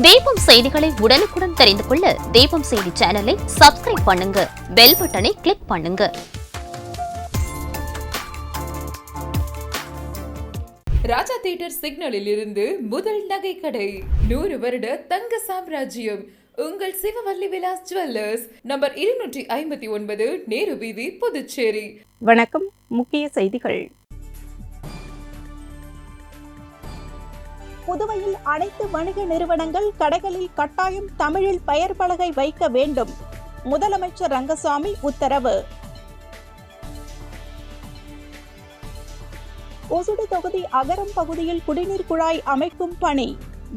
தீபம் செய்திகளை உடனுக்குடன் தெரிந்து கொள்ள தீபம் செய்தி சேனலை சப்ஸ்கிரைப் பண்ணுங்க, பெல் பட்டனை கிளிக் பண்ணுங்க. ராஜா தியேட்டர் சிக்னலில் இருந்து முதல் நகை கடை, 100 வருட தங்க சாம்ராஜ்யம் உங்கள் சிவவல்லி விலாஸ் ஜுவல்லர்ஸ், நம்பர் 259, நேரு வீதி, புதுச்சேரி. வணக்கம். முக்கிய செய்திகள். புதுவையில் அனைத்து வணிக நிறுவனங்கள் கடைகளில் கட்டாயம் தமிழில் பெயர் பலகை வைக்க வேண்டும். முதலமைச்சர் ரங்கசாமி உத்தரவு. ஒசுடு தொகுதி அகரம் பகுதியில் குடிநீர் குழாய் அமைக்கும் பணி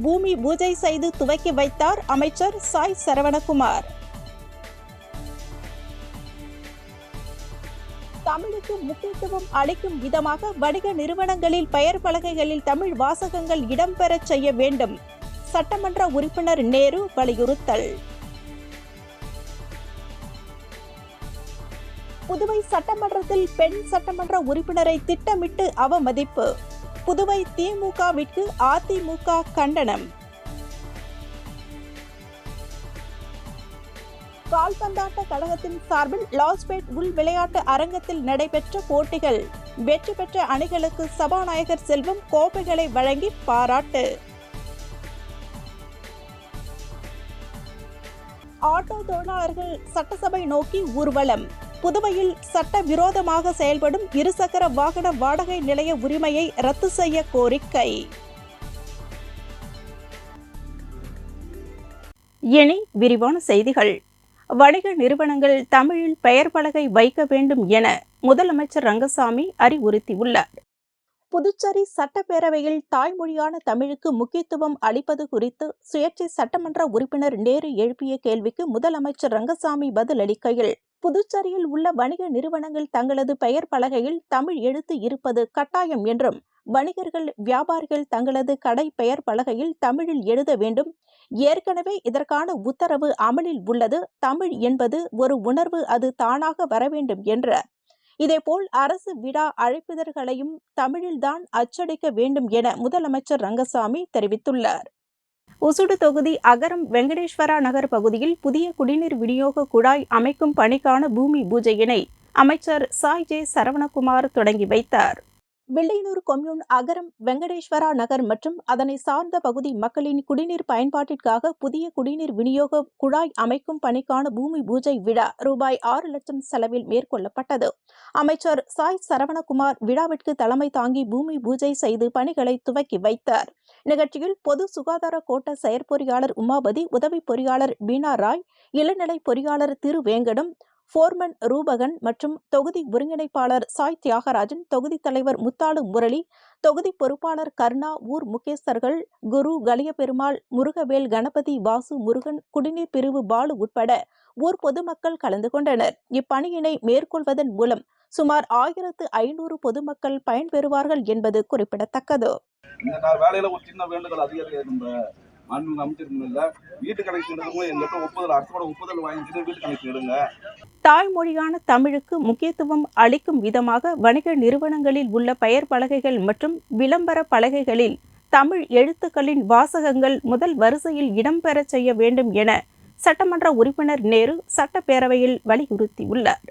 பூமி பூஜை செய்து துவக்கி வைத்தார் அமைச்சர் சாய் சரவணகுமார். தமிழுக்கு முக்கியத்துவம் அளிக்கும் விதமாக வணிக நிறுவனங்களில் பெயர் பலகைகளில் தமிழ் வாசகங்கள் இடம்பெறச் செய்ய வேண்டும். சட்டமன்ற உறுப்பினர் நேரு வலியுறுத்தல். புதுவை சட்டமன்றத்தில் பெண் சட்டமன்ற உறுப்பினரை திட்டமிட்டு அவமதிப்பு. புதுவை திமுகவிற்கு அதிமுக கண்டனம். கால்பந்தாட்ட கழகத்தின் சார்பில் லாஸ்பேட் உள் விளையாட்டு அரங்கத்தில் நடைபெற்ற போட்டிகள். வெற்றி பெற்ற அணிகளுக்கு சபாநாயகர் செல்வம் கோப்பைகளை வழங்கி பாராட்டு. ஆட்டோ தொழிலாளர்கள் சட்டசபை நோக்கி ஊர்வலம். புதுவையில் சட்ட விரோதமாக செயல்படும் இருசக்கர வாகன வாடகை நிலைய உரிமையை ரத்து செய்ய கோரிக்கை. இனி விரிவான செய்திகள். வணிக நிறுவனங்கள் தமிழில் பெயர் பலகை வைக்க வேண்டும் என முதலமைச்சர் ரங்கசாமி அறிவுறுத்தியுள்ளார். புதுச்சேரி சட்டப்பேரவையில் தாய்மொழியான தமிழுக்கு முக்கியத்துவம் அளிப்பது குறித்து சுயேட்சை சட்டமன்ற உறுப்பினர் நேரு எழுப்பிய கேள்விக்கு முதலமைச்சர் ரங்கசாமி பதிலளிக்கையில், புதுச்சேரியில் உள்ள வணிக நிறுவனங்கள் தங்களது பெயர் பலகையில் தமிழ் எழுத்து இருப்பது கட்டாயம் என்றும், வணிகர்கள் வியாபாரிகள் தங்களது கடை பெயர் பலகையில் தமிழில் எழுத வேண்டும். ஏற்கனவே இதற்கான உத்தரவு அமலில் உள்ளது. தமிழ் என்பது ஒரு உணர்வு, அது தானாக வர வேண்டும் என்றார். இதேபோல் அரசு விழா அழைப்பிதழ்களையும் தமிழில்தான் அச்சடிக்க வேண்டும் என முதலமைச்சர் ரங்கசாமி தெரிவித்துள்ளார். ஒசுடு தொகுதி அகரம் வெங்கடேஸ்வரா நகர் பகுதியில் புதிய குடிநீர் விநியோக குழாய் அமைக்கும் பணிக்கான பூமி பூஜையினை அமைச்சர் சாய் ஜே சரவணகுமார் தொடங்கி வைத்தார். வில்லையனூர் கொம்யூன் அகரம் வெங்கடேஸ்வரா நகர் மற்றும் அதனை சார்ந்த பகுதி மக்களின் குடிநீர் பயன்பாட்டிற்காக புதிய குடிநீர் விநியோக குழாய் அமைக்கும் பணிக்கான பூமி பூஜை விழா ரூபாய் 6 லட்சம் செலவில் மேற்கொள்ளப்பட்டது. அமைச்சர் சாய் சரவணகுமார் விழாவிற்கு தலைமை தாங்கி பூமி பூஜை செய்து பணிகளை துவக்கி வைத்தார். நிகழ்ச்சியில் பொது சுகாதார கோட்ட செயற்பொறியாளர் உமாபதி, உதவி பொறியாளர் பீனா ராய், இளநிலை பொறியாளர் திருவேங்கடம், போர்மன் ரூபகன் மற்றும் தொகுதி ஒருங்கிணைப்பாளர் சாய் தியாகராஜன், தொகுதி தலைவர் முத்தாளு முரளி, தொகுதி பொறுப்பாளர் கருணா, ஊர் முக்கியஸ்தர்கள் குரு, கலியபெருமாள், முருகவேல், கணபதி, வாசு, முருகன், குடிநீர் பிரிவு பாலு உட்பட ஊர் பொதுமக்கள் கலந்து கொண்டனர். இப்பணியினை மேற்கொள்வதன் மூலம் சுமார் 1500 பொதுமக்கள் பயன்பெறுவார்கள் என்பது குறிப்பிடத்தக்கது. தாய்மொழியான தமிழுக்கு முக்கியத்துவம் அளிக்கும் விதமாக வணிக நிறுவனங்களில் உள்ள பெயர் பலகைகள் மற்றும் விளம்பர பலகைகளில் தமிழ் எழுத்துக்களின் வாசகங்கள் முதல் வரிசையில் இடம்பெறச் செய்ய வேண்டும் என சட்டமன்ற உறுப்பினர் நேரு சட்டப்பேரவையில் வலியுறுத்தியுள்ளார்.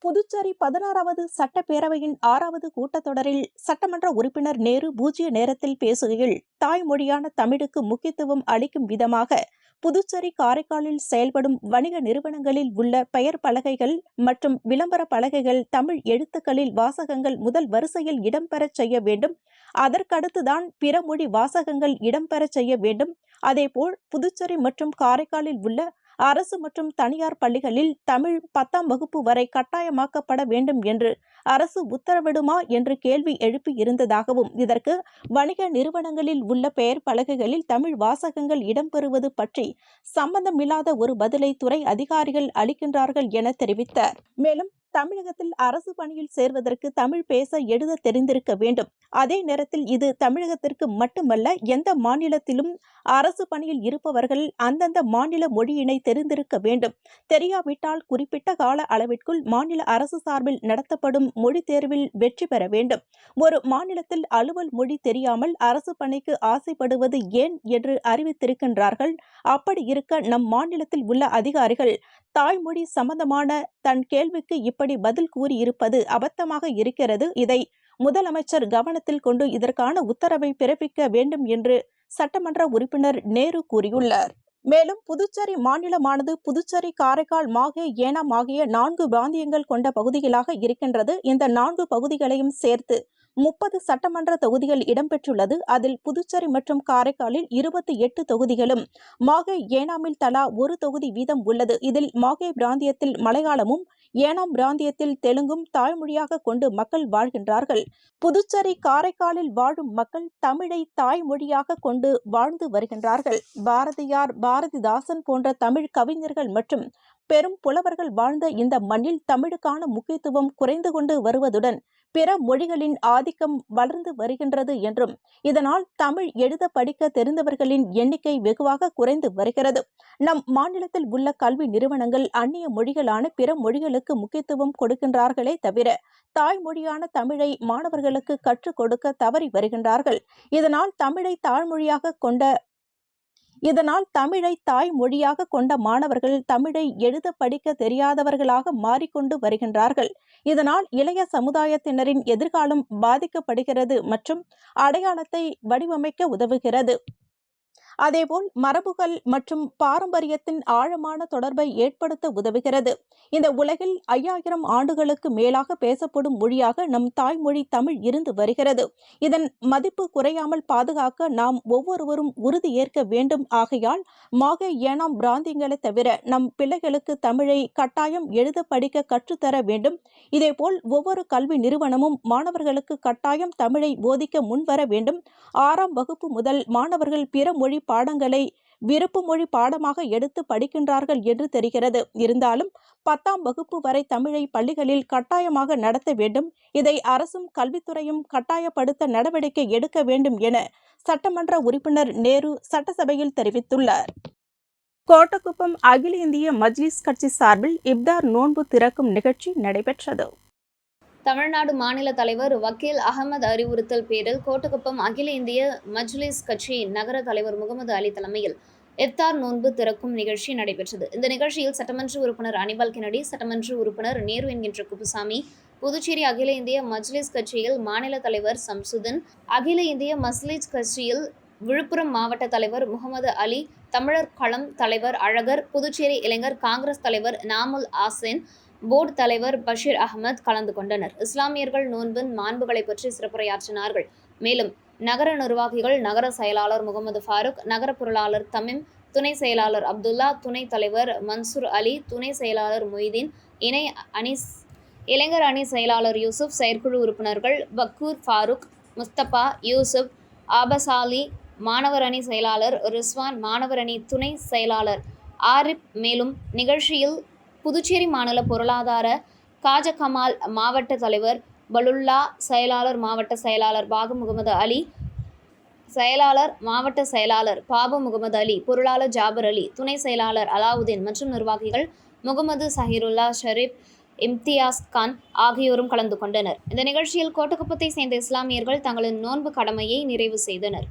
புதுச்சேரி 16வது சட்டப்பேரவையின் 6வது கூட்டத்தொடரில் சட்டமன்ற உறுப்பினர் நேரு பூஜ்ய நேரத்தில் பேசுகையில், தாய்மொழியான தமிழுக்கு முக்கியத்துவம் அளிக்கும் விதமாக புதுச்சேரி, காரைக்காலில் செயல்படும் வணிக நிறுவனங்களில் உள்ள பெயர் பலகைகள் மற்றும் விளம்பர பலகைகள் தமிழ் எழுத்துக்களில் வாசகங்கள் முதல் வரிசையில் இடம்பெறச் செய்ய வேண்டும். அதற்கடுத்துதான் பிற மொழி வாசகங்கள் இடம்பெறச் செய்ய வேண்டும். அதேபோல் புதுச்சேரி மற்றும் காரைக்காலில் உள்ள அரசு மற்றும் தனியார் பள்ளிகளில் தமிழ் 10ஆம் வகுப்பு வரை கட்டாயமாக்கப்பட வேண்டும் என்று அரசு உத்தரவிடுமா என்று கேள்வி எழுப்பி இருந்ததாகவும், இதற்கு வணிக நிறுவனங்களில் உள்ள பெயர் பலகைகளில் தமிழ் வாசகங்கள் இடம்பெறுவது பற்றி சம்பந்தமில்லாத ஒரு பதிலை துறை அதிகாரிகள் அளிக்கின்றார்கள் என தெரிவித்தார். மேலும் தமிழகத்தில் அரசு பணியில் சேர்வதற்கு தமிழ் பேச எழுத தெரிந்திருக்க வேண்டும். அதே நேரத்தில் இது தமிழகத்திற்கு மட்டுமல்ல, எந்த மாநிலத்திலும் அரசு பணியில் இருப்பவர்கள் அந்தந்த மாநில மொழியினை தெரிந்திருக்க வேண்டும். தெரியாவிட்டால் குறிப்பிட்ட கால அளவிற்குள் மாநில அரசு சார்பில் நடத்தப்படும் மொழி தேர்வில் வெற்றி பெற வேண்டும். ஒரு மாநிலத்தில் அலுவல் மொழி தெரியாமல் அரசு பணிக்கு ஆசைப்படுவது ஏன் என்று அறிவித்திருக்கின்றார்கள். அப்படி இருக்க நம் மாநிலத்தில் உள்ள அதிகாரிகள் தாய்மொழி சம்பந்தமான தன் கேள்விக்கு இப்படி பதில் கூறியிருப்பது அபத்தமாக இருக்கிறது. இதை முதலமைச்சர் கவனத்தில் கொண்டு இதற்கான உத்தரவை பிறப்பிக்க வேண்டும் என்று சட்டமன்ற உறுப்பினர் நேரு கூறியுள்ளார். மேலும் புதுச்சேரி மாநிலமானது புதுச்சேரி, காரைக்கால், மாஹே, ஏனாம் ஆகிய 4 பிராந்தியங்கள் கொண்ட பகுதிகளாக இருக்கின்றது. இந்த 4 பகுதிகளையும் சேர்த்து 30 சட்டமன்ற தொகுதிகள் இடம்பெற்றுள்ளது. அதில் புதுச்சேரி மற்றும் காரைக்காலில் 28 தொகுதிகளும், மாஹே, ஏனாமில் தலா 1 தொகுதி வீதம் உள்ளது. இதில் மாஹே பிராந்தியத்தில் மலையாளமும், ஏனாம் பிராந்தியத்தில் தெலுங்கும் தாய்மொழியாக கொண்டு மக்கள் வாழ்கின்றார்கள். புதுச்சேரி, காரைக்காலில் வாழும் மக்கள் தமிழை தாய்மொழியாக கொண்டு வாழ்ந்து வருகின்றார்கள். பாரதியார், பாரதிதாசன் போன்ற தமிழ் கவிஞர்கள் மற்றும் பெரும் புலவர்கள் வாழ்ந்த இந்த மண்ணில் தமிழுக்கான முக்கியத்துவம் குறைந்து கொண்டு வருவதுடன் பிற மொழிகளின் ஆதிக்கம் வளர்ந்து வருகின்றது என்றும், இதனால் தமிழ் எழுத படிக்க தெரிந்தவர்களின் எண்ணிக்கை வெகுவாக குறைந்து வருகிறது. நம் மாநிலத்தில் உள்ள கல்வி நிறுவனங்கள் அந்நிய மொழிகளான பிற மொழிகளுக்கு முக்கியத்துவம் கொடுக்கின்றார்களே தவிர தாய்மொழியான தமிழை மாணவர்களுக்கு கற்றுக் கொடுக்க தவறி வருகின்றார்கள். இதனால் தமிழை தாய்மொழியாக கொண்ட மாணவர்கள் தமிழை எழுத படிக்க தெரியாதவர்களாக மாறிக்கொண்டு வருகின்றார்கள். இதனால் இளைய சமுதாயத்தினரின் எதிர்காலம் பாதிக்கப்படுகிறது மற்றும் அடையாளத்தை வடிவமைக்க உதவுகிறது. அதேபோல் மரபுகள் மற்றும் பாரம்பரியத்தின் ஆழமான தொடர்பை ஏற்படுத்த உதவுகிறது. இந்த உலகில் 5000 ஆண்டுகளுக்கு மேலாக பேசப்படும் மொழியாக நம் தாய்மொழி தமிழ் இருந்து வருகிறது. இதன் மதிப்பு குறையாமல் பாதுகாக்க நாம் ஒவ்வொருவரும் உறுதி ஏற்க வேண்டும். ஆகையால் மாஹே, ஏனாம் பிராந்தியங்களை தவிர நம் பிள்ளைகளுக்கு தமிழை கட்டாயம் எழுத படிக்க கற்றுத்தர வேண்டும். இதேபோல் ஒவ்வொரு கல்வி நிறுவனமும் மாணவர்களுக்கு கட்டாயம் தமிழை போதிக்க முன்வர வேண்டும். 6ஆம் வகுப்பு முதல் மாணவர்கள் பிற மொழி பாடங்களை விருப்பு மொழி பாடமாக எடுத்து படிக்கின்றார்கள் என்று தெரிகிறது. இருந்தாலும் 10ஆம் வகுப்பு வரை தமிழை பள்ளிகளில் கட்டாயமாக நடத்த வேண்டும். இதை அரசும் கல்வித்துறையும் கட்டாயப்படுத்த நடவடிக்கை எடுக்க வேண்டும் என சட்டமன்ற உறுப்பினர் நேரு சட்டசபையில் தெரிவித்துள்ளார். கோட்டக்குப்பம் அகில இந்திய மஜ்லிஸ் கட்சி சார்பில் இப்தார் நோன்பு திறக்கும் நிகழ்ச்சி நடைபெற்றது. தமிழ்நாடு மாநில தலைவர் வக்கீல் அகமது அறிவுறுத்தல் பேரில் கோட்டக்குப்பம் அகில இந்திய மஜ்லிஸ் கட்சி நகர தலைவர் முகமது அலி தலைமையில் இஃப்தார் நோன்பு திறக்கும் நிகழ்ச்சி நடைபெற்றது. இந்த நிகழ்ச்சியில் சட்டமன்ற உறுப்பினர் அனிபால் கென்னடி, சட்டமன்ற உறுப்பினர் நேரு என்கின்ற குப்புசாமி, புதுச்சேரி அகில இந்திய மஜ்லிஸ் கட்சியில் மாநில தலைவர் சம்சுதன், அகில இந்திய மஜ்லிஸ் கட்சியில் விழுப்புரம் மாவட்ட தலைவர் முகமது அலி, தமிழர் களம் தலைவர் அழகர், புதுச்சேரி இளைஞர் காங்கிரஸ் தலைவர் நாமுல் ஆசேன், போர்டு தலைவர் பஷீர் அகமது கலந்து கொண்டனர். இஸ்லாமியர்கள் நோன்பின் மாண்புகளை பற்றி சிறப்புரையாற்றினார்கள். மேலும் நகர நிர்வாகிகள், நகர செயலாளர் முகமது ஃபாரூக், நகர பொருளாளர் தமீம், துணை செயலாளர் அப்துல்லா, துணை தலைவர் மன்சூர் அலி, துணை செயலாளர் மொய்தீன், இளைஞர் அணி செயலாளர் யூசுப், செயற்குழு உறுப்பினர்கள் பக்கூர், ஃபாரூக், முஸ்தபா, யூசுப், ஆபசாலி, மாணவர் அணி செயலாளர் ரிஸ்வான், மாணவர் அணி துணை செயலாளர் ஆரிப். மேலும் நிகழ்ச்சியில் புதுச்சேரி மாநில பொருளாதார காஜகமால் மாவட்ட தலைவர் பலுல்லா, செயலாளர் மாவட்ட செயலாளர் பாகு முகமது அலி, செயலாளர் மாவட்ட செயலாளர் பாபு முகமது அலி, பொருளாளர் ஜாபர் அலி, துணை செயலாளர் அலாவுதீன் மற்றும் நிர்வாகிகள் முகமது சஹீருல்லா, ஷரீப், இம்தியாஸ் கான் ஆகியோரும் கலந்து கொண்டனர். இந்த நிகழ்ச்சியில் கோட்டக்குப்பத்தை சேர்ந்த இஸ்லாமியர்கள் தங்களின் நோன்பு கடமையை நிறைவு செய்தனர்.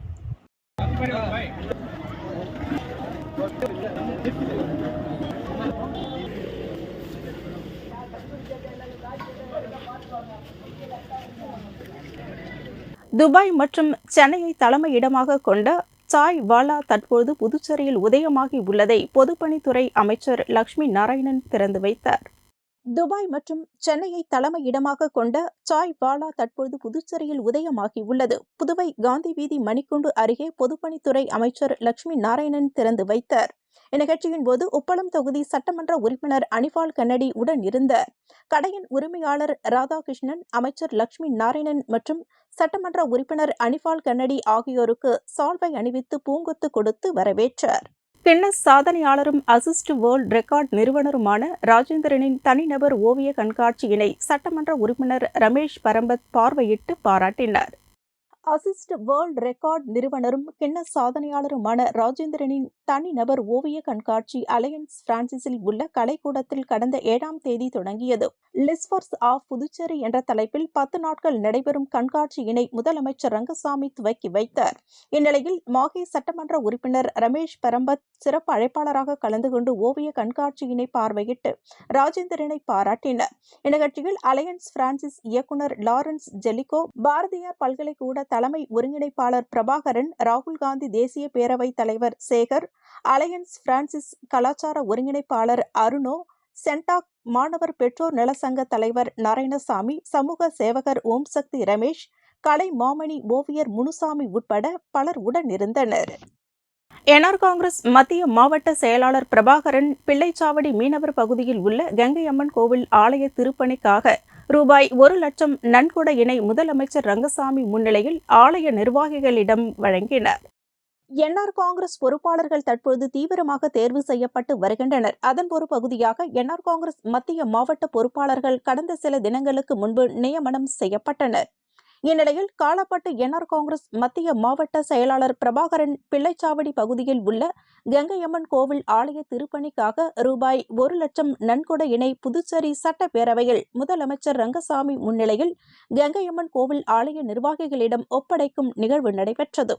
துபாய் மற்றும் சென்னையை தலைமையிடமாக கொண்ட சாய் வாலா தற்போது புதுச்சேரியில் உதயமாகி உள்ளதை பொதுப்பணித்துறை அமைச்சர் லட்சுமி நாராயணன் திறந்து வைத்தார். துபாய் மற்றும் சென்னையை தலைமையிடமாக கொண்ட சாய் வாலா தற்போது புதுச்சேரியில் உதயமாகி உள்ளது. புதுவை காந்தி வீதி மணிக்கூண்டு அருகே பொதுப்பணித்துறை அமைச்சர் லட்சுமி நாராயணன் திறந்து வைத்தார். இந்நிகழ்ச்சியின் போது உப்பளம் தொகுதி சட்டமன்ற உறுப்பினர் அனிபால் கென்னடி உடன் இருந்த கடையின் உரிமையாளர் ராதாகிருஷ்ணன், அமைச்சர் லட்சுமி நாராயணன் மற்றும் சட்டமன்ற உறுப்பினர் அனிபால் கென்னடி ஆகியோருக்கு சால்வை அணிவித்து பூங்கொத்து கொடுத்து வரவேற்றார். கின்னஸ் சாதனையாளரும் அசிஸ்ட் வேர்ல்ட் ரெக்கார்ட் நிறுவனருமான ராஜேந்திரனின் தனிநபர் ஓவிய கண்காட்சியினை சட்டமன்ற உறுப்பினர் ரமேஷ் பரம்பத் பார்வையிட்டு பாராட்டினார். அசிஸ்ட் வேர்ல்ட் ரெக்கார்ட் நிறுவனரும் கின்னஸ் சாதனையாளருமான ராஜேந்திரனின் தனிநபர் ஓவிய கண்காட்சி அலையன்ஸ் பிரான்சிஸில் உள்ள கலைக்கூடத்தில் கடந்த 7ஆம் தேதி தொடங்கியது. லிஸ்வர்ஸ் ஆஃப் புதுச்சேரி என்ற தலைப்பில் 10 நாட்கள் நடைபெறும் கண்காட்சியினை முதலமைச்சர் ரங்கசாமி துவக்கி வைத்தார். இந்நிலையில் மாஹே சட்டமன்ற உறுப்பினர் ரமேஷ் பரம்பத் சிறப்பு அழைப்பாளராக கலந்து கொண்டு ஓவிய கண்காட்சியினை பார்வையிட்டு ராஜேந்திரனை பாராட்டினார். இந்நிகழ்ச்சியில் அலையன்ஸ் பிரான்சிஸ் இயக்குநர் லாரன்ஸ் ஜெலிகோ, பாரதியார் பல்கலைக்கூட தலைமை ஒருங்கிணைப்பாளர் பிரபாகரன், ராகுல் காந்தி தேசிய பேரவைத் தலைவர் சேகர், அலையன்ஸ் பிரான்சிஸ் கலாச்சார ஒருங்கிணைப்பாளர் அருணோ, சென்டாக் மாணவர் பெற்றோர் நலசங்க தலைவர் நாராயணசாமி, சமூக சேவகர் ஓம் சக்தி ரமேஷ், கலை மாமணி ஓவியர் முனுசாமி உட்பட பலர் உடனிருந்தனர். என்ஆர் காங்கிரஸ் மத்திய மாவட்ட செயலாளர் பிரபாகரன் பிள்ளைச்சாவடி மீனவர் பகுதியில் உள்ள கங்கை அம்மன் கோவில் ஆலய திருப்பணிக்காக ரூபாய் 1,00,000 நன்கொடையினை முதலமைச்சர் ரங்கசாமி முன்னிலையில் ஆலய நிர்வாகிகளிடம் வழங்கினார். என்ஆர் காங்கிரஸ் பொறுப்பாளர்கள் தற்போது தீவிரமாக தேர்வு செய்யப்பட்டு வருகின்றனர். அதன் ஒரு பகுதியாக என்ஆர் காங்கிரஸ் மத்திய மாவட்ட பொறுப்பாளர்கள் கடந்த சில தினங்களுக்கு முன்பு நியமனம் செய்யப்பட்டனர். இந்நிலையில் காலாப்பட்டு என்ஆர் காங்கிரஸ் மத்திய மாவட்ட செயலாளர் பிரபாகரன் பிள்ளைச்சாவடி பகுதியில் உள்ள கங்கையம்மன் கோவில் ஆலய திருப்பணிக்காக ரூபாய் 1,00,000 நன்கொடையினை புதுச்சேரி சட்டப்பேரவையில் முதலமைச்சர் ரங்கசாமி முன்னிலையில் கங்கையம்மன் கோவில் ஆலய நிர்வாகிகளிடம் ஒப்படைக்கும் நிகழ்வு நடைபெற்றது.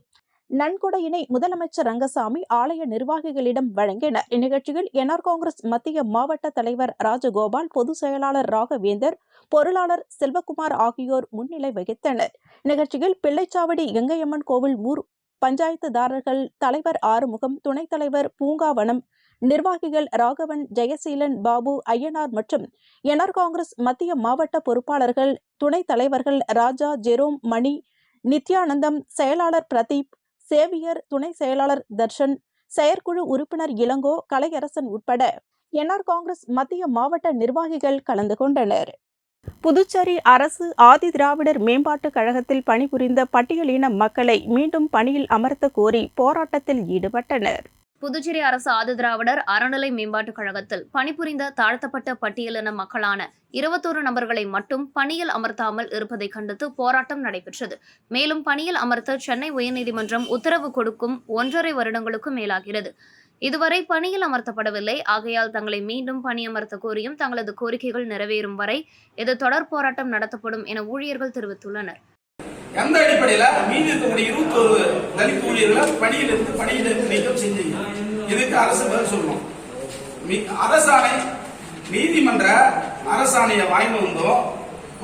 நன்கொடையினை முதலமைச்சர் ரங்கசாமி ஆலய நிர்வாகிகளிடம் வழங்கினார். இந்நிகழ்ச்சியில் என்ஆர் காங்கிரஸ் மத்திய மாவட்ட தலைவர் ராஜகோபால், பொதுச் செயலாளர் ராகவேந்தர், பொருளாளர் செல்வகுமார் ஆகியோர் முன்னிலை வகித்தனர். நிகழ்ச்சியில் பிள்ளைச்சாவடி கங்கையம்மன் கோவில் ஊர் பஞ்சாயத்துதாரர்கள், தலைவர் ஆறுமுகம், துணைத் தலைவர் பூங்காவனம், நிர்வாகிகள் ராகவன், ஜெயசீலன், பாபு, ஐயனார் மற்றும் என்ஆர் காங்கிரஸ் மத்திய மாவட்ட பொறுப்பாளர்கள், துணைத் தலைவர்கள் ராஜா, ஜெரோம், மணி, நித்யானந்தம், செயலாளர் பிரதீப், சேவியர், துணை செயலாளர் தர்ஷன், செயற்குழு உறுப்பினர் இளங்கோ, கலையரசன் உட்பட என்ஆர் காங்கிரஸ் மத்திய மாவட்ட நிர்வாகிகள் கலந்து கொண்டனர். புதுச்சேரி அரசு ஆதி திராவிடர் மேம்பாட்டுக் கழகத்தில் பணிபுரிந்த பட்டியலின மக்களை மீண்டும் பணியில் அமர்த்த கோரி போராட்டத்தில் ஈடுபட்டனர். புதுச்சேரி அரசு ஆதிதிராவிடர் அறநிலை மேம்பாட்டுக் கழகத்தில் பணிபுரிந்த தாழ்த்தப்பட்ட பட்டியலின மக்களான 21 நபர்களை மட்டும் பணியில் அமர்த்தாமல் இருப்பதை கண்டித்து போராட்டம் நடைபெற்றது. மேலும் பணியில் அமர்த்த சென்னை உயர்நீதிமன்றம் உத்தரவு கொடுக்கும் 1.5 வருடங்களுக்கும் மேலாகிறது. இதுவரை பணியில் அமர்த்தப்படவில்லை. ஆகையால் தங்களை மீண்டும் பணியமர்த்த கோரியும் தங்களது கோரிக்கைகள் நிறைவேறும் வரை இது தொடர் போராட்டம் நடத்தப்படும் என ஊழியர்கள் தெரிவித்துள்ளனர். எந்த அடிப்படையில மீதி இருக்கக்கூடிய 21 தலித் ஊழியர்களை பணியிலிருந்து நீக்கம் செஞ்சீங்க? இதுக்கு அரசு பதில் சொல்லணும். அரசாணை, நீதிமன்ற அரசாணையை வாங்கி வந்தோம்,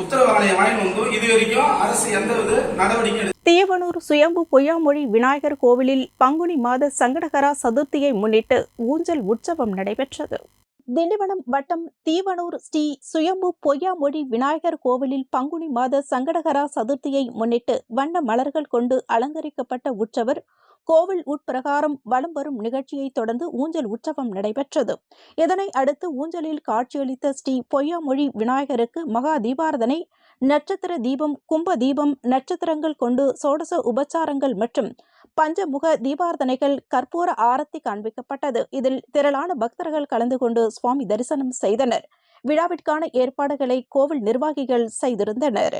உத்தரவு ஆணையை வாங்கி வந்தோம். இது வரைக்கும் அரசு எந்தவித நடவடிக்கை. தீவனூர் சுயம்பு பொய்யாமொழி விநாயகர் கோவிலில் பங்குனி மாத சங்கடகரா சதுர்த்தியை முன்னிட்டு ஊஞ்சல் உற்சவம் நடைபெற்றது. திண்டிவனம் வட்டம் தீவனூர் ஸ்ரீ சுயம்பு பொய்யாமொழி விநாயகர் கோவிலில் பங்குனி மாத சங்கடகரா சதுர்த்தியை முன்னிட்டு வண்ண மலர்கள் கொண்டு அலங்கரிக்கப்பட்ட உற்சவர் கோவில் உட்பிரகாரம் வலம் வரும் நிகழ்ச்சியை தொடர்ந்து ஊஞ்சல் உற்சவம் நடைபெற்றது. இதனை அடுத்து ஊஞ்சலில் காட்சியளித்த ஸ்ரீ பொய்யாமொழி விநாயகருக்கு மகா தீபாரதனை, நட்சத்திர தீபம், கும்ப தீபம், நட்சத்திரங்கள் கொண்டு சோடச உபச்சாரங்கள் மற்றும் பஞ்சமுக தீபாரதனைகள், கற்பூர ஆரத்தி காண்பிக்கப்பட்டது. இதில் திரளான பக்தர்கள் கலந்து கொண்டு சுவாமி தரிசனம் செய்தனர். விழாவிற்கான ஏற்பாடுகளை கோவில் நிர்வாகிகள் செய்திருந்தனர்.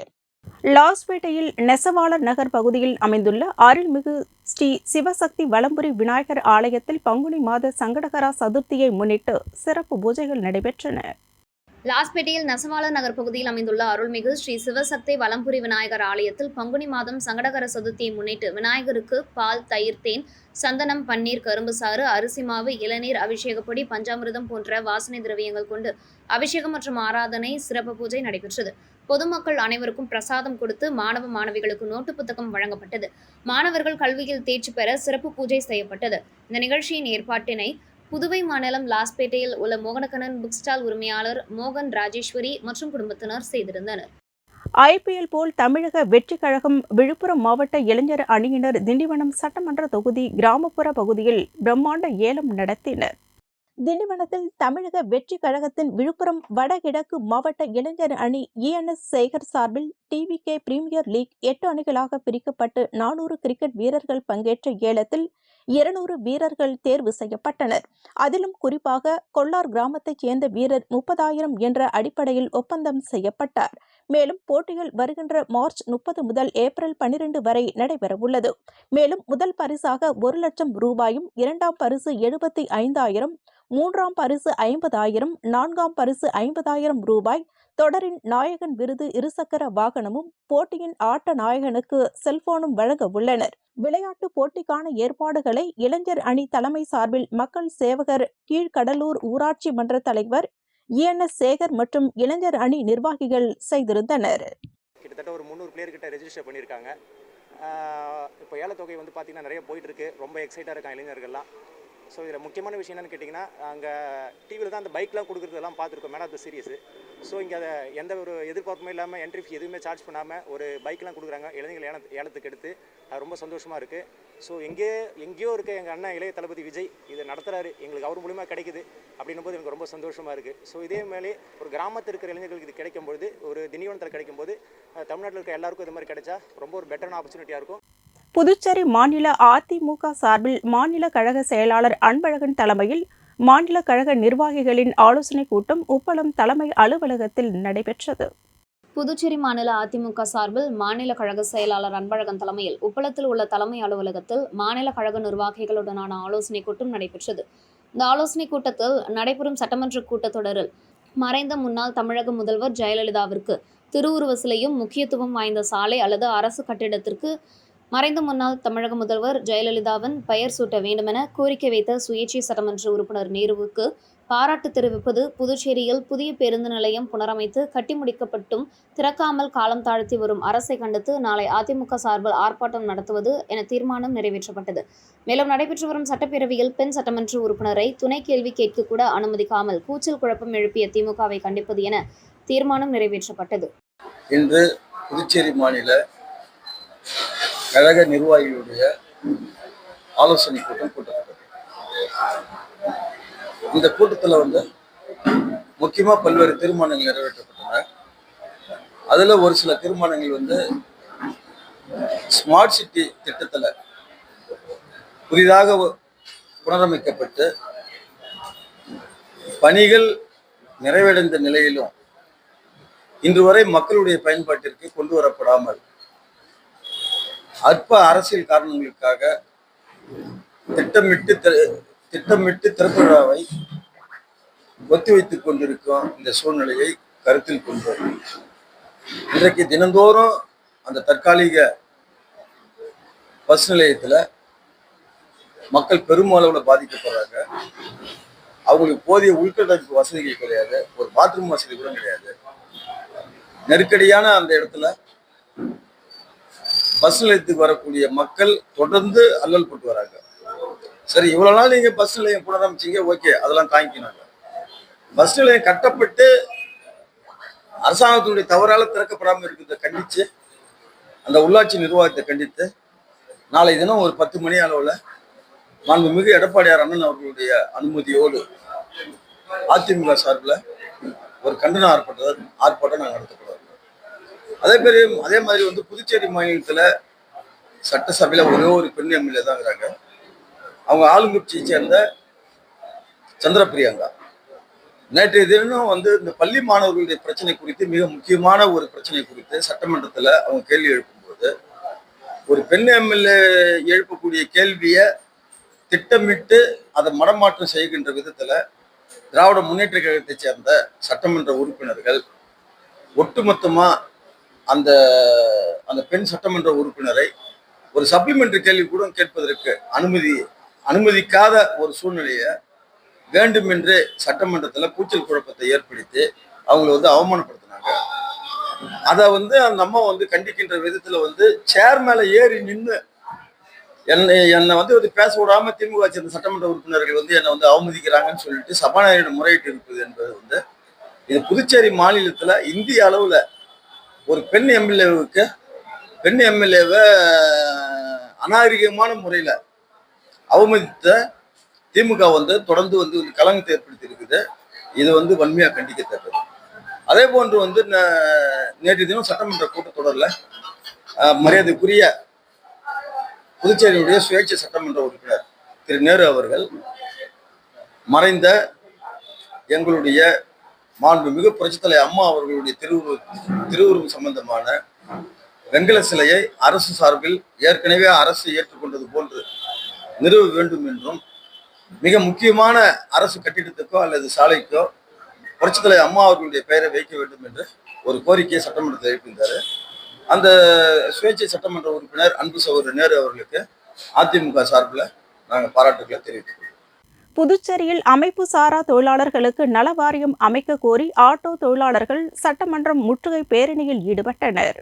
லாஸ்பேட்டையில் நெசவாளர் நகர் பகுதியில் அமைந்துள்ள அருள்மிகு ஸ்ரீ சிவசக்தி வலம்புரி விநாயகர் ஆலயத்தில் பங்குனி மாத சங்கடகரா சதுர்த்தியை முன்னிட்டு சிறப்பு பூஜைகள் நடைபெற்றன. லாஸ்பேட்டையில் நெசவாளர் நகர் பகுதியில் அமைந்துள்ள அருள்மிகு ஸ்ரீ சிவசக்தி வலம்புரி விநாயகர் ஆலயத்தில் பங்குனி மாதம் சங்கடகர சதுர்த்தியை முன்னிட்டு விநாயகருக்கு பால், தயிர், தேன், சந்தனம், பன்னீர், கரும்பு சாறு, அரிசி மாவு, இளநீர், அபிஷேகப்பொடி, பஞ்சாமிர்தம் போன்ற வாசனை திரவியங்கள் கொண்டு அபிஷேகம் மற்றும் ஆராதனை சிறப்பு பூஜை நடைபெற்றது. பொதுமக்கள் அனைவருக்கும் பிரசாதம் கொடுத்து மாணவ மாணவிகளுக்கு நோட்டு புத்தகம் வழங்கப்பட்டது. மாணவர்கள் கல்வியில் தேர்ச்சி பெற சிறப்பு பூஜை செய்யப்பட்டது. இந்த நிகழ்ச்சியின் ஏற்பாட்டினை புதுவை மாநிலம் லாஸ்பேட்டையில் உள்ள மோகனக்கண்ணன் புக் ஸ்டால் உரிமையாளர் மோகன் ராஜேஸ்வரி மற்றும் குடும்பத்தினர் செய்திருந்தனர். ஐபிஎல் போல் தமிழக வெற்றி கழகம் விழுப்புரம் மாவட்ட இளைஞர் அணியினர் திண்டிவனம் சட்டமன்ற தொகுதி கிராமப்புற பகுதியில் பிரம்மாண்ட ஏலம் நடத்தினர். திண்டிவனத்தில் தமிழக வெற்றி கழகத்தின் விழுப்புரம் வடகிழக்கு மாவட்ட இளைஞர் அணி ENS சேகர் சார்பில் TVK பிரீமியர் லீக் 8 அணிகளாக பிரிக்கப்பட்டு 400 கிரிக்கெட் வீரர்கள் பங்கேற்ற ஏலத்தில் 200 வீரர்கள் தேர்வு செய்யப்பட்டனர். அதிலும் குறிப்பாக கொள்ளார் கிராமத்தைச் சேர்ந்த வீரர் 30,000 என்ற அடிப்படையில் ஒப்பந்தம் செய்யப்பட்டார். மேலும் போட்டிகள் வருகின்ற மார்ச் 30 முதல் ஏப்ரல் 12 வரை நடைபெறவுள்ளது. மேலும் முதல் பரிசாக 1 லட்சம் ரூபாயும், இரண்டாம் பரிசு 75,000, மூன்றாம் பரிசு 50,000, நான்காம் பரிசு 50,000 ரூபாய், தொடரின் நாயகன் விருது இருசக்கர வாகனமும், போட்டியின் ஆட்ட நாயகனுக்கு செல்போனும் வழங்க உள்ளனர். விளையாட்டு போட்டிக்கான ஏற்பாடுகளை இளைஞர் அணி தலைமை சார்பில் மக்கள் சேவகர் கீழ்கடலூர் ஊராட்சி மன்ற தலைவர் ENS சேகர் மற்றும் இளைஞர் அணி நிர்வாகிகள் செய்திருந்தனர். கிட்டத்தட்ட ஒரு 300 பிளேயர் கிட்ட ரெஜிஸ்டர் பண்ணியிருக்காங்க. இப்போ ஏலத்தொகை வந்து பார்த்தீங்கன்னா நிறைய போயிட்டு இருக்கு. ரொம்ப எக்ஸைட்டாக இருக்காங்க இளைஞர்கள்லாம். ஸோ இதில் முக்கியமான விஷயம் என்னென்னு கேட்டிங்கன்னா, அங்கே டிவியில் தான் அந்த பைக்லாம் கொடுக்குறதெல்லாம் பார்த்துருக்கோம், man of the series. So இங்கே அதை எந்த ஒரு எதிர்பார்ப்புமே இல்லாமல் என்ட்ரி ஃபீ எதுவுமே சார்ஜ் பண்ணாமல் ஒரு பைக்லாம் கொடுக்குறாங்க இளைஞர்கள் ஏலத்துக்கு எடுத்து. அது ரொம்ப சந்தோஷமாக இருக்குது. ஸோ எங்கேயோ இருக்க எங்கள் அண்ணன் இளைய தளபதி விஜய் இதை நடத்துகிறாரு, எங்களுக்கு அவர் மூலிமா கிடைக்குது அப்படின்னும் போது எனக்கு ரொம்ப சந்தோஷமாக இருக்குது. ஸோ இதே மேலே ஒரு கிராமத்தில் இருக்கிற இளைஞர்களுக்கு இது கிடைக்கும்போது, ஒரு திண்டிவனத்தில் கிடைக்கும்போது, தமிழ்நாட்டில் இருக்க எல்லாருக்கும் இது மாதிரி கிடைச்சா ரொம்ப ஒரு பெட்டரான ஆப்பர்ச்சுனிட்டியாக இருக்கும். புதுச்சேரி மாநில அதிமுக சார்பில் மாநில கழக செயலாளர் அன்பழகன் தலைமையில் மாநில கழக நிர்வாகிகளின் ஆலோசனைக் கூட்டம் உப்பளம் தலைமை அலுவலகத்தில் நடைபெற்றது. புதுச்சேரி மாநில அதிமுக சார்பில் மாநில கழக செயலாளர் அன்பழகன் தலைமையில் உப்பளத்தில் உள்ள தலைமை அலுவலகத்தில் மாநில கழக நிர்வாகிகளுடனான ஆலோசனைக் கூட்டம் நடைபெற்றது. இந்த ஆலோசனைக் கூட்டத்தில் நடைபெறும் சட்டமன்ற கூட்டத்தொடரில் மறைந்த முன்னாள் தமிழக முதல்வர் ஜெயலலிதாவிற்கு திருவுருவ சிலையும், முக்கியத்துவம் வாய்ந்த சாலை அல்லது அரசு கட்டிடத்திற்கு மறைந்த முன்னாள் தமிழக முதல்வர் ஜெயலலிதாவின் பெயர் சூட்ட வேண்டுமென கோரிக்கை வைத்த சுயேட்சை சட்டமன்ற உறுப்பினர் நேருவுக்கு பாராட்டு தெரிவிப்பது, புதுச்சேரியில் புதிய பேருந்து நிலையம் புனரமைத்து கட்டி முடிக்கப்பட்டும் திறக்காமல் காலம் தாழ்த்தி வரும் அரசை கண்டித்து நாளை அதிமுக சார்பில் ஆர்ப்பாட்டம் நடத்துவது என தீர்மானம் நிறைவேற்றப்பட்டது. மேலும் நடைபெற்று வரும் சட்டப்பேரவையில் பெண் சட்டமன்ற உறுப்பினரை துணை கேள்வி கேட்க கூட அனுமதிக்காமல் கூச்சல் குழப்பம் எழுப்பிய திமுகவை கண்டிப்பது என தீர்மானம் நிறைவேற்றப்பட்டது. இன்று புதுச்சேரி மாநில கழக நிர்வாகிகளுடைய ஆலோசனை கூட்டம் கூட்டப்பட்டது. இந்த கூட்டத்தில் முக்கியமாக பல்வேறு தீர்மானங்கள் நிறைவேற்றப்பட்டன. அதில் ஒரு சில தீர்மானங்கள் ஸ்மார்ட் சிட்டி திட்டத்தில் புதிதாக புனரமைக்கப்பட்டு பணிகள் நிறைவடைந்த நிலையிலும் இன்று வரை மக்களுடைய பயன்பாட்டிற்கு கொண்டு வரப்படாமல் அற்ப அரசியல் காரணங்களுக்காக திட்டமிட்டு திறப்பு விழாவை ஒத்திவைத்துக் கொண்டிருக்கும் இந்த சூழ்நிலையை கருத்தில் கொண்டு இன்றைக்கு தினந்தோறும் அந்த தற்காலிக பஸ் நிலையத்தில் மக்கள் பெருமளவில் பாதிக்கப்படுறாங்க. அவங்களுக்கு போதிய உள்கட்டமைப்பு வசதிகள் கிடையாது, ஒரு பாத்ரூம் வசதி கூட கிடையாது. நெருக்கடியான அந்த இடத்துல பஸ் நிலையத்துக்கு வரக்கூடிய மக்கள் தொடர்ந்து அல்லல் பட்டு வராங்க. சரி, இவ்வளவு நாள் நீங்க பஸ் நிலையம் புனரமைச்சீங்க, ஓகே, அதெல்லாம் தாங்கினாங்க. பஸ் நிலையம் கட்டப்பட்டு அரசாங்கத்தினுடைய தவறால திறக்கப்படாமல் இருக்கிறத கண்டித்து, அந்த உள்ளாட்சி நிர்வாகத்தை கண்டித்து நாளை தினம் ஒரு 10 மணி அளவில் மாண்புமிகு எடப்பாடியார் அண்ணன் அவர்களுடைய அனுமதியோடு அதிமுக சார்பில் ஒரு கண்டன ஆர்ப்பாட்டம் நாங்கள் நடத்தப்படுறோம். அதே மாதிரி புதுச்சேரி மாநிலத்தில் சட்டசபையில் ஒரே ஒரு பெண் எம்எல்ஏ தான் இருக்கிறாங்க. அவங்க ஆளுங்கட்சியை சேர்ந்த சந்திரபிரியங்கா நேற்றைய தினம் இந்த பள்ளி மாணவர்களுடைய பிரச்சனை குறித்து, மிக முக்கியமான ஒரு பிரச்சனை குறித்து சட்டமன்றத்தில் அவங்க கேள்வி எழுப்பும்போது, ஒரு பெண் எம்எல்ஏ எழுப்பக்கூடிய கேள்வியை திட்டமிட்டு அதை மடமாற்றம் செய்கின்ற விதத்துல திராவிட முன்னேற்ற கழகத்தை சேர்ந்த சட்டமன்ற உறுப்பினர்கள் ஒட்டுமொத்தமா அந்த அந்த பெண் சட்டமன்ற உறுப்பினரை ஒரு சப்ளிமெண்டரி கேள்வி கூட கேட்பதற்கு அனுமதிக்காத ஒரு சூழ்நிலையை வேண்டுமென்றே சட்டமன்றத்தில் கூச்சல் குழப்பத்தை ஏற்படுத்தி அவங்களை அவமானப்படுத்தினாங்க. அதை அந்த அம்மா கண்டிக்கின்ற விதத்துல சேர் மேல ஏறி நின்று என்னை பேச விடாம திமுக சேர்ந்த சட்டமன்ற உறுப்பினர்கள் என்னை அவமதிக்கிறாங்கன்னு சொல்லிட்டு சபாநாயகரிடம் முறையிட்டு இருப்பது என்பது இது புதுச்சேரி மாநிலத்துல இந்திய அளவுல ஒரு பெண் எம்எல்ஏவை அநாகரிகமான முறையில அவமதித்த திமுக தொடர்ந்து கலங்கத்தை ஏற்படுத்தி இருக்குது. இது வன்மையாக கண்டிக்கத்தக்கது. அதே போன்று நேற்று தினம் சட்டமன்ற கூட்டத்தொடரில் மரியாதைக்குரிய புதுச்சேரியுடைய சுயேட்சை சட்டமன்ற உறுப்பினர் திரு நேரு அவர்கள் மறைந்த எங்களுடைய மாண்புமிகு புரட்சித்தலை அம்மா அவர்களுடைய திருவுருவம் சம்பந்தமான வெங்கல சிலையை அரசு சார்பில் ஏற்கனவே அரசு ஏற்றுக்கொண்டது போன்று நிறுவ வேண்டும் என்றும், மிக முக்கியமான அரசு கட்டிடத்துக்கோ அல்லது சாலைக்கோ புரட்சித்தலை அம்மா அவர்களுடைய பெயரை வைக்க வேண்டும் என்று ஒரு கோரிக்கையை சட்டமன்றத்தில் எழுப்பியிருந்தார். அந்த சுயேட்சை சட்டமன்ற உறுப்பினர் அன்பு சகோதரர் நேரு அவர்களுக்கு அதிமுக சார்பில் நாங்கள் பாராட்டுகளை தெரிவித்துள்ளோம். புதுச்சேரியில் அமைப்பு சாரா தொழிலாளர்களுக்கு நல வாரியம் அமைக்க கோரி ஆட்டோ தொழிலாளர்கள் சட்டமன்றம் முற்றுகை பேரணியில் ஈடுபட்டனர்.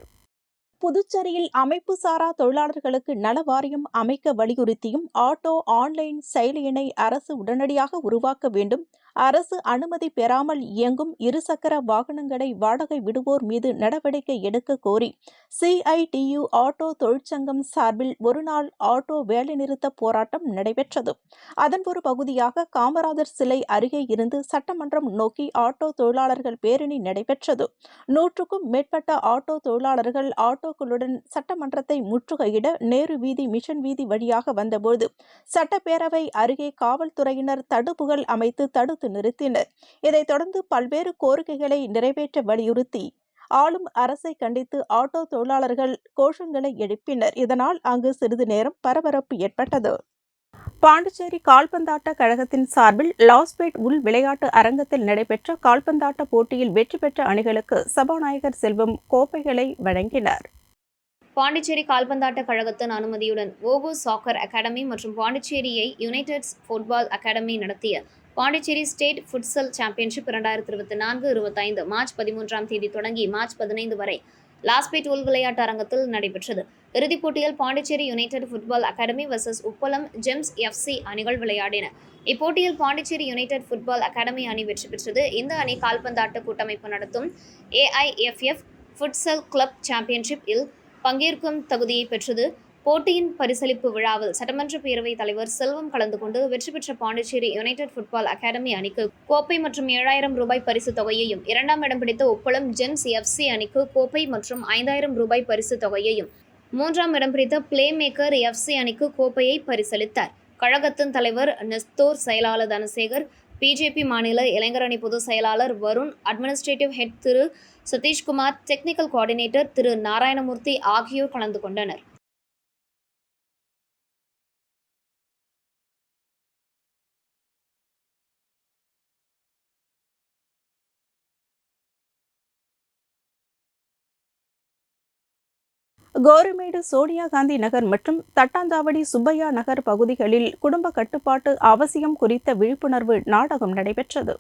புதுச்சேரியில் அமைப்பு சாரா தொழிலாளர்களுக்கு நல வாரியம் அமைக்க வலியுறுத்தியும் ஆட்டோ ஆன்லைன் செயலியினை அரசு உடனடியாக உருவாக்க வேண்டும், அரசு அனுமதி பெறாமல் இயங்கும் இருசக்கர வாகனங்களை வாடகை விடுவோர் மீது நடவடிக்கை எடுக்க கோரி CITU ஆட்டோ தொழிற்சங்கம் சார்பில் ஒருநாள் ஆட்டோ வேலைநிறுத்த போராட்டம் நடைபெற்றது. அதன் ஒரு பகுதியாக காமராஜர் சிலை அருகே இருந்து சட்டமன்றம் நோக்கி ஆட்டோ தொழிலாளர்கள் பேரணி நடைபெற்றது. 100க்கும் மேற்பட்ட ஆட்டோ தொழிலாளர்கள் ஆட்டோக்களுடன் சட்டமன்றத்தை முற்றுகையிட நேரு வீதி, மிஷன் வீதி வழியாக வந்தபோது சட்டப்பேரவை அருகே காவல்துறையினர் தடுப்புகள் அமைத்து தடுத்து நிறுத்தினர். இதைத் தொடர்ந்து பல்வேறு கோரிக்கைகளை நிறைவேற்ற வலியுறுத்தி ஆளும் அரசை கண்டித்து ஆட்டோ தொழிலாளர்கள் கோஷங்களை எழுப்பினர். இதனால் அங்கு சிறிது நேரம் பரபரப்பு ஏற்பட்டது. பாண்டிச்சேரி கால்பந்தாட்ட கழகத்தின் சார்பில் லாஸ்பேட் உள் விளையாட்டு அரங்கத்தில் நடைபெற்ற கால்பந்தாட்ட போட்டியில் வெற்றி பெற்ற அணிகளுக்கு சபாநாயகர் செல்வம் கோப்பைகளை வழங்கினார். பாண்டிச்சேரி கால்பந்தாட்ட கழகத்தின் அனுமதியுடன் ஓகோ சாக்கர் அகாடமி மற்றும் பாண்டிச்சேரியை யுனைடெட் ஃபுட்பால் அகாடமி நடத்திய Pondicherry state futsal championship 2024-25 March 13ஆம் தேதி தொடங்கி மார்ச் 15 வரை லாஸ்பேட் உள் விளையாட்டு அரங்கத்தில் நடைபெற்றது. இறுதிப் போட்டியில் Pondicherry United football academy vs உப்பளம் ஜெம்ஸ் FC அணிகள் விளையாடின. இப்போட்டியில் பாண்டிச்சேரி யுனைடெட் ஃபுட்பால் அகாடமி அணி வெற்றி பெற்றது. இந்த அணி கால்பந்தாட்ட கூட்டமைப்பு நடத்தும் AIFF ஃபுட்சல் கிளப் சாம்பியன்ஷிப் இல் பங்கேற்கும் தகுதியை பெற்றது. போட்டியின் பரிசளிப்பு விழாவில் சட்டமன்ற பேரவைத் தலைவர் செல்வம் கலந்து கொண்டு வெற்றி பெற்ற பாண்டிச்சேரி யுனைடெட் ஃபுட்பால் அகாடமி அணிக்கு கோப்பை மற்றும் 7000 ரூபாய் பரிசு தொகையையும், 2ஆம் இடம் பிடித்த உப்பளம் ஜெம்ஸ் FC அணிக்கு கோப்பை மற்றும் 5000 ரூபாய் பரிசு தொகையையும், 3ஆம் இடம் பிடித்த பிளே மேக்கர் FC அணிக்கு கோப்பையை பரிசளித்தார். கழகத்தின் தலைவர் நெஸ்தோர், செயலாளர் தனசேகர், BJP மாநில இளைஞரணி பொதுச் செயலாளர் வருண், அட்மினிஸ்ட்ரேட்டிவ் ஹெட் திரு சதீஷ்குமார், டெக்னிக்கல் கோஆர்டினேட்டர் திரு நாராயணமூர்த்தி ஆகியோர் கலந்து கொண்டனர். கோரிமேடு சோனியா காந்தி நகர் மற்றும் தட்டாஞ்சாவடி சுப்பையா நகர் பகுதிகளில் குடும்ப கட்டுப்பாட்டு அவசியம் குறித்த விழிப்புணர்வு நாடகம் நடைபெற்றது.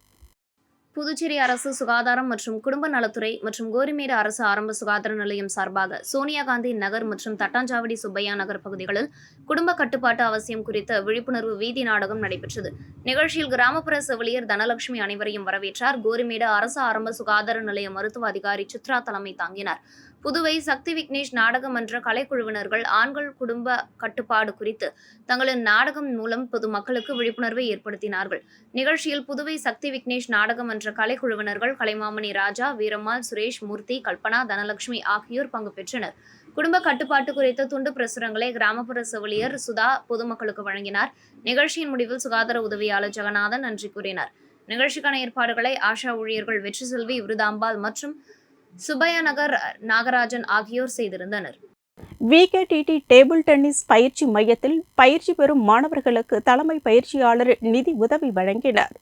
புதுச்சேரி அரசு சுகாதாரம் மற்றும் குடும்ப நலத்துறை மற்றும் கோரிமேடு அரசு ஆரம்ப சுகாதார நிலையம் சார்பாக சோனியா காந்தி நகர் மற்றும் தட்டாஞ்சாவடி சுப்பையா நகர் பகுதிகளில் குடும்ப கட்டுப்பாட்டு அவசியம் குறித்த விழிப்புணர்வு வீதி நாடகம் நடைபெற்றது. நிகழ்ச்சியில் கிராமப்புற செவிலியர் தனலட்சுமி அனைவரையும் வரவேற்றார். கோரிமேடு அரசு ஆரம்ப சுகாதார நிலைய மருத்துவ அதிகாரி சித்ரா தலைமை தாங்கினார். புதுவை சக்தி விக்னேஷ் நாடக மன்ற கலைக்குழுவினர்கள் ஆண்கள் குடும்ப கட்டுப்பாடு குறித்து தங்களின் நாடகம் மூலம் பொதுமக்களுக்கு விழிப்புணர்வை ஏற்படுத்தினார்கள். நிகழ்ச்சியில் புதுவை சக்தி விக்னேஷ் நாடக மன்ற கலைக்குழுவினர்கள் கலைமாமணி ராஜா, வீரம்மாள், சுரேஷ், மூர்த்தி, கல்பனா, தனலட்சுமி ஆகியோர் பங்கு பெற்றனர். குடும்ப கட்டுப்பாட்டு குறித்த துண்டு பிரசுரங்களை கிராமப்புற செவிலியர் சுதா பொதுமக்களுக்கு வழங்கினார். நிகழ்ச்சியின் முடிவில் சுகாதார உதவியாளர் ஜெகநாதன் நன்றி கூறினார். நிகழ்ச்சிக்கான ஏற்பாடுகளை ஆஷா ஊழியர்கள் வெற்றி செல்வி, விருதாம்பாள் மற்றும் சுப்பையா நகர் நாகராஜன் ஆகியோர் செய்திருந்தனர். VKTT டேபிள் டென்னிஸ் பயிற்சி மையத்தில் பயிற்சி பெறும் மாணவர்களுக்கு தலைமை பயிற்சியாளர் நிதி உதவி வழங்கினார்.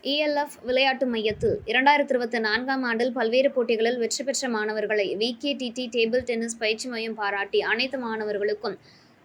ELF விளையாட்டு மையத்தில் 2024ஆம் ஆண்டில் பல்வேறு போட்டிகளில் வெற்றி பெற்ற மாணவர்களை VKTT டேபிள் டென்னிஸ் பயிற்சி மையம் பாராட்டி அனைத்து மாணவர்களுக்கும்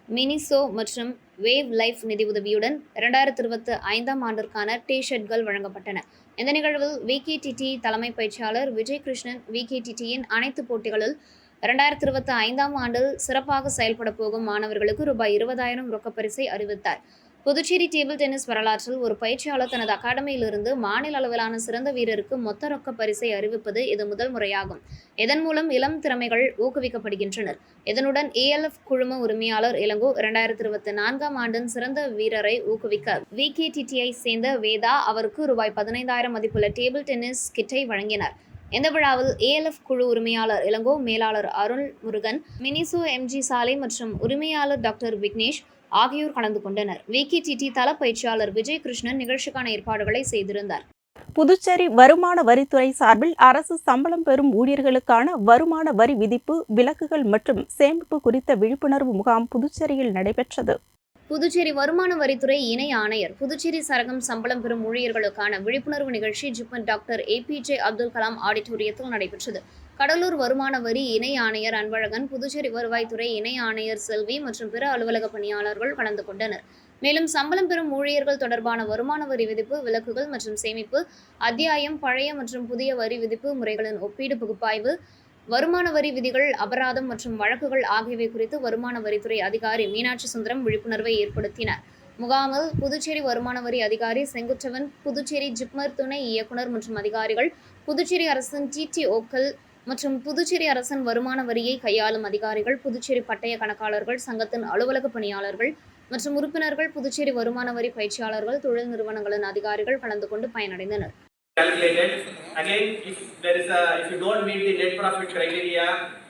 மினிசோ மற்றும் வேவ் லைஃப் நிதி உதவியுடன் 2025ஆம் ஆண்டிற்கான டி-ஷர்ட்கள் வழங்கப்பட்டன. இந்த நிகழ்வில் VKTT தலைமை பயிற்சியாளர் விஜய் கிருஷ்ணன் VKTTயின் அனைத்து போட்டிகளில் 2025ஆம் ஆண்டில் சிறப்பாக செயல்பட போகும் மாணவர்களுக்கு ரூபாய் 20,000 ரொக்கப்பரிசை அறிவித்தார். புதுச்சேரி டேபிள் டென்னிஸ் வரலாற்றில் ஒரு பயிற்சியாளர் தனது அகாடமியிலிருந்து மாநில அளவிலான சிறந்த வீரருக்கு மொத்த ரொக்க பரிசை அறிவிப்பது இது முதல் முறையாகும். இதன் மூலம் இளம் திறமைகள் ஊக்குவிக்கப்படுகின்றனர். இதனுடன் ALF குழும உரிமையாளர் இளங்கோ 2024ஆம் ஆண்டின் சிறந்த வீரரை ஊக்குவிக்க VKTTஐ சேர்ந்த வேதா அவருக்கு ரூ.15,000 மதிப்புள்ள டேபிள் டென்னிஸ் கிட்டை வழங்கினார். இந்த விழாவில் ALF குழு உரிமையாளர் இளங்கோ, மேலாளர் அருள் முருகன், மினிசோ MG சாலை மற்றும் உரிமையாளர் டாக்டர் விக்னேஷ் ஆகியோர் கலந்து கொண்டனர். VKTT தல பயிற்சியாளர் விஜய் கிருஷ்ணன் நிகழ்ச்சிக்கான ஏற்பாடுகளை செய்திருந்தார். புதுச்சேரி வருமான வரித்துறை சார்பில் அரசு சம்பளம் பெறும் ஊழியர்களுக்கான வருமான வரி விதிப்பு, விலக்குகள் மற்றும் சேமிப்பு குறித்த விழிப்புணர்வு முகாம் புதுச்சேரியில் நடைபெற்றது. புதுச்சேரி வருமான வரித்துறை இணை ஆணையர் புதுச்சேரி சரகம் சம்பளம் பெறும் ஊழியர்களுக்கான விழிப்புணர்வு நிகழ்ச்சி ஜிப்மர் டாக்டர் APJ அப்துல் கலாம் ஆடிட்டோரியத்தில் நடைபெற்றது. கடலூர் வருமான வரி இணை ஆணையர் அன்பழகன், புதுச்சேரி வருவாய்த்துறை இணை ஆணையர் செல்வி மற்றும் பிற அலுவலக பணியாளர்கள் கலந்து கொண்டனர். மேலும் சம்பளம் பெறும் ஊழியர்கள் தொடர்பான வருமான வரி விதிப்பு, விலக்குகள் மற்றும் சேமிப்பு அத்தியாயம், பழைய மற்றும் புதிய வரி விதிப்பு முறைகளின் ஒப்பீடு பகுப்பாய்வு, வருமான வரி விதிகள், அபராதம் மற்றும் வழக்குகள் ஆகியவை குறித்து வருமான வரித்துறை அதிகாரி மீனாட்சி சுந்தரம் விழிப்புணர்வை ஏற்படுத்தினார். முகாமில் புதுச்சேரி வருமான வரி அதிகாரி செங்குற்றவன், புதுச்சேரி ஜிப்மர் துணை இயக்குநர் மற்றும் அதிகாரிகள், புதுச்சேரி அரசின் TTOக்கள் மற்றும் புதுச்சேரி அரசின் வருமான வரியை கையாளும் அதிகாரிகள், புதுச்சேரி பட்டய கணக்காளர்கள் சங்கத்தின் அலுவலக பணியாளர்கள் மற்றும் உறுப்பினர்கள், புதுச்சேரி வருமான வரி பயிற்சியாளர்கள், தொழில் நிறுவனங்களின் அதிகாரிகள் கலந்து கொண்டு பயனடைந்தனர். Calculated. Again, if you don't meet the net profit criteria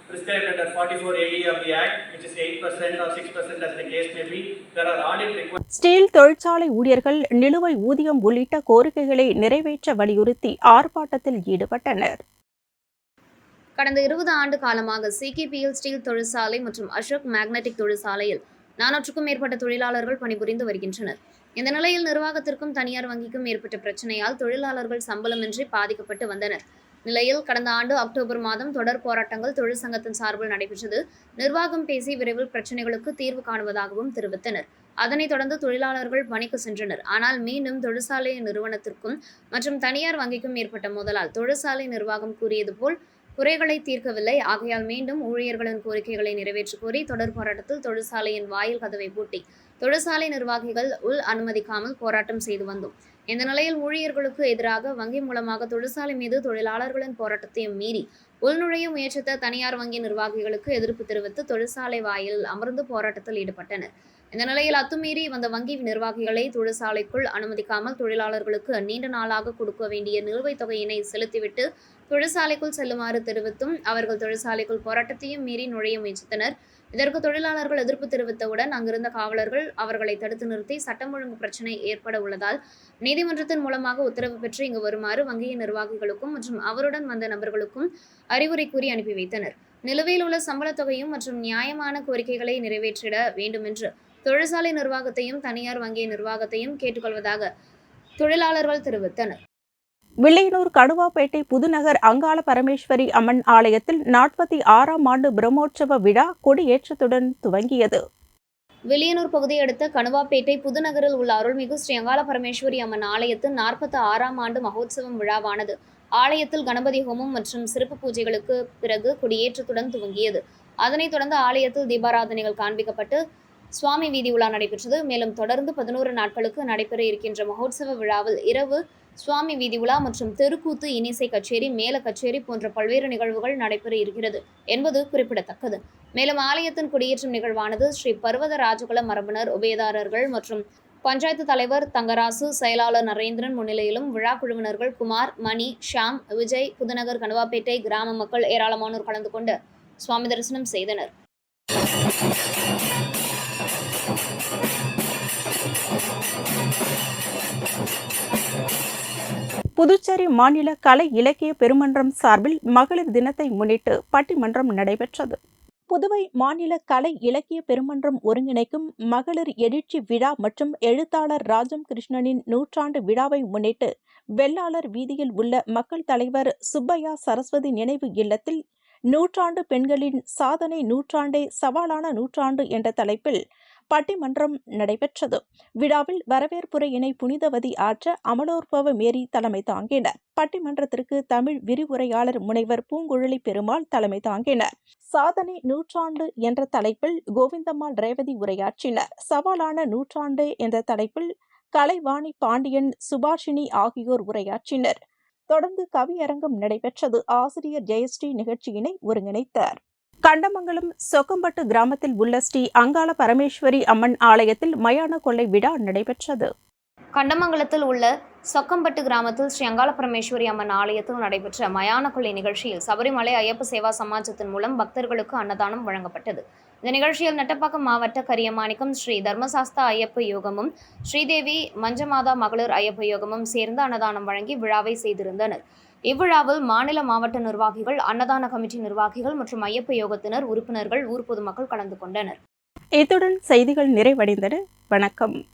prescribed under 44AE of the Act, which is 8% or 6% as the case may be, there are audit requirements. Steel தொழிற்சாலை ஊழியர்கள் நிலுவை ஊதியம் உள்ளிட்ட கோரிக்கைகளை நிறைவேற்ற வலியுறுத்தி ஆர்ப்பாட்டத்தில் ஈடுபட்டனர். கடந்த 20 ஆண்டு காலமாக CKPL ஸ்டீல் தொழிற்சாலை மற்றும் அசோக் மேக்னெட்டிக் தொழிற்சாலையில் 400க்கும் மேற்பட்ட தொழிலாளர்கள் பணிபுரிந்து வருகின்றனர். இந்த நிலையில் நிர்வாகத்திற்கும் தனியார் வங்கிக்கும் ஏற்பட்ட பிரச்சனையால் தொழிலாளர்கள் சம்பளமின்றி பாதிக்கப்பட்டு வந்தனர். நிலையில் கடந்த ஆண்டு அக்டோபர் மாதம் தொடர் போராட்டங்கள் தொழிற்சங்கத்தின் சார்பில் நடைபெற்றது. நிர்வாகம் பேசி விரைவில் பிரச்சனைகளுக்கு தீர்வு காணுவதாகவும் தெரிவித்தனர். அதனைத் தொடர்ந்து தொழிலாளர்கள் பணிக்கு சென்றனர். ஆனால் மீண்டும் தொழிற்சாலை நிறுவனத்திற்கும் மற்றும் தனியார் வங்கிக்கும் ஏற்பட்ட மோதலால் தொழிற்சாலை நிர்வாகம் கூறியது போல் குறைகளை தீர்க்கவில்லை. ஆகையால் மீண்டும் ஊழியர்களின் கோரிக்கைகளை நிறைவேற்ற கோரி தொடர் போராட்டத்தில் தொழிற்சாலையின் வாயில் கதவை பூட்டி தொழிற்சாலை நிர்வாகிகள் உள் அனுமதிக்காமல் போராட்டம் செய்து வந்தோம். இந்த நிலையில் ஊழியர்களுக்கு எதிராக வங்கி மூலமாக தொழிற்சாலை மீது தொழிலாளர்களின் போராட்டத்தையும் மீறி உள்நுழைய முயற்சித்த தனியார் வங்கி நிர்வாகிகளுக்கு எதிர்ப்பு தெரிவித்து தொழிற்சாலை வாயிலில் அமர்ந்து போராட்டத்தில் ஈடுபட்டனர். இந்த நிலையில் அத்துமீறி வந்த வங்கி நிர்வாகிகளை தொழிற்சாலைக்குள் அனுமதிக்காமல் தொழிலாளர்களுக்கு நீண்ட நாளாக கொடுக்க வேண்டிய நிலுவைத் தொகையினை செலுத்திவிட்டு தொழிற்சாலைக்குள் செல்லுமாறு தெரிவித்தும் அவர்கள் தொழிற்சாலைக்குள் போராட்டத்தையும் மீறி நுழைய முயற்சித்தனர். இதற்கு தொழிலாளர்கள் எதிர்ப்பு தெரிவித்தவுடன் அங்கிருந்த காவலர்கள் அவர்களை தடுத்து நிறுத்தி சட்டம் ஒழுங்கு பிரச்சினை ஏற்பட உள்ளதால் நீதிமன்றத்தின் மூலமாக உத்தரவு பெற்று இங்கு வருமாறு வங்கியின் நிர்வாகிகளுக்கும் மற்றும் அவருடன் வந்த நபர்களுக்கும் அறிவுரை கூறி அனுப்பி வைத்தனர். நிலுவையில் உள்ள சம்பளத் தொகையும் மற்றும் நியாயமான கோரிக்கைகளை நிறைவேற்றிட வேண்டும் என்று தொழிற்சாலை நிர்வாகத்தையும் தனியார் வங்கி நிர்வாகத்தையும் கேட்டுக்கொள்வதாக தொழிலாளர்கள் தெரிவித்தனர். வில்லியனூர் கடுவாப்பேட்டை புதுநகர் அங்காள பரமேஸ்வரி அம்மன் ஆலயத்தில் 46ஆம் ஆண்டு பிரம்மோற்சவ விழா கொடியேற்றத்துடன் துவங்கியது. வில்லியனூர் பகுதியை அடுத்த கணுவாப்பேட்டை புதுநகரில் உள்ள அருள்மிகு ஸ்ரீ அங்காள பரமேஸ்வரி அம்மன் ஆலயத்தின் 46ஆம் ஆண்டு மகோத்சவம் விழாவானது ஆலயத்தில் கணபதி ஹோமம் மற்றும் சிறப்பு பூஜைகளுக்கு பிறகு கொடியேற்றத்துடன் துவங்கியது. அதனைத் தொடர்ந்து ஆலயத்தில் தீபாராதனைகள் காண்பிக்கப்பட்டு சுவாமி வீதி உலா நடைபெற்றது. மேலும் தொடர்ந்து 11 நாட்களுக்கு நடைபெற இருக்கின்ற மகோத்சவ விழாவில் இரவு சுவாமி வீதி உலா மற்றும் தெருக்கூத்து, இனிசை கச்சேரி, மேல கச்சேரி போன்ற பல்வேறு நிகழ்வுகள் நடைபெற இருக்கிறது என்பது குறிப்பிடத்தக்கது. மேலும் ஆலயத்தின் கொடியேற்றும் நிகழ்வானது ஸ்ரீ பர்வத ராஜகுல மரபினர், உபயதாரர்கள் மற்றும் பஞ்சாயத்து தலைவர் தங்கராசு, செயலாளர் நரேந்திரன் முன்னிலையிலும் விழா குழுவினர்கள் குமார், மணி, ஷாம், விஜய், புதுநகர் கணுவாப்பேட்டை கிராம மக்கள் ஏராளமானோர் கலந்து கொண்டு சுவாமி தரிசனம் செய்தனர். புதுச்சேரி மாநில கலை இலக்கிய பெருமன்றம் சார்பில் மகளிர் தினத்தை முன்னிட்டு பட்டிமன்றம் நடைபெற்றது. புதுவை மாநில கலை இலக்கிய பெருமன்றம் ஒருங்கிணைக்கும் மகளிர் எழுச்சி விழா மற்றும் எழுத்தாளர் ராஜம் கிருஷ்ணனின் 100ஆண்டு விழாவை முன்னிட்டு வெள்ளாளர் வீதியில் உள்ள மக்கள் தலைவர் சுப்பையா சரஸ்வதி நினைவு இல்லத்தில் 100ஆண்டு பெண்களின் சாதனை நூற்றாண்டே சவாலான நூற்றாண்டு என்ற தலைப்பில் பட்டிமன்றம் நடைபெற்றது. விழாவில் வரவேற்புரை இணை புனிதவதி ஆற்ற அமலோற்பவ மேரி தலைமை தாங்கினர். பட்டிமன்றத்திற்கு தமிழ் விரிவுரையாளர் முனைவர் பூங்குழலி பெருமாள் தலைமை தாங்கினர். சாதனை நூற்றாண்டு என்ற தலைப்பில் கோவிந்தம்மாள் ரேவதி உரையாற்றினர். சவாலான நூற்றாண்டு என்ற தலைப்பில் கலைவாணி பாண்டியன், சுபாஷினி ஆகியோர் உரையாற்றினர். தொடர்ந்து கவியரங்கம் நடைபெற்றது. ஆசிரியர் ஜெயஸ்ரீ நிகழ்ச்சியினை ஒருங்கிணைத்தார். கண்டமங்கலம் சொக்கம்பட்டு கிராமத்தில் உள்ள ஸ்ரீ அங்காள பரமேஸ்வரி அம்மன் ஆலயத்தில் மயான கொள்ளை விழா நடைபெற்றது. கண்டமங்கலத்தில் உள்ள சொக்கம்பட்டு கிராமத்தில் ஸ்ரீ அங்காள பரமேஸ்வரி அம்மன் ஆலயத்தில் நடைபெற்ற மயான கொள்ளை நிகழ்ச்சியில் சபரிமலை ஐயப்ப சேவா சமாஜத்தின் மூலம் பக்தர்களுக்கு அன்னதானம் வழங்கப்பட்டது. இந்த நிகழ்ச்சியில் நெட்டப்பாக்கம் மாவட்ட கரியமாணிக்கம் ஸ்ரீ தர்மசாஸ்தா ஐயப்ப யோகமும் ஸ்ரீதேவி மஞ்சமாதா மகளிர் ஐயப்ப யோகமும் சேர்ந்து அன்னதானம் வழங்கி விழாவை செய்திருந்தனர். இவ்விழாவில் மாநில மாவட்ட நிர்வாகிகள், அன்னதான கமிட்டி நிர்வாகிகள் மற்றும் ஐயப்ப யோகத்தினர், உறுப்பினர்கள், ஊர் பொதுமக்கள் கலந்து கொண்டனர். இத்துடன் செய்திகள் நிறைவடைந்தன. வணக்கம்.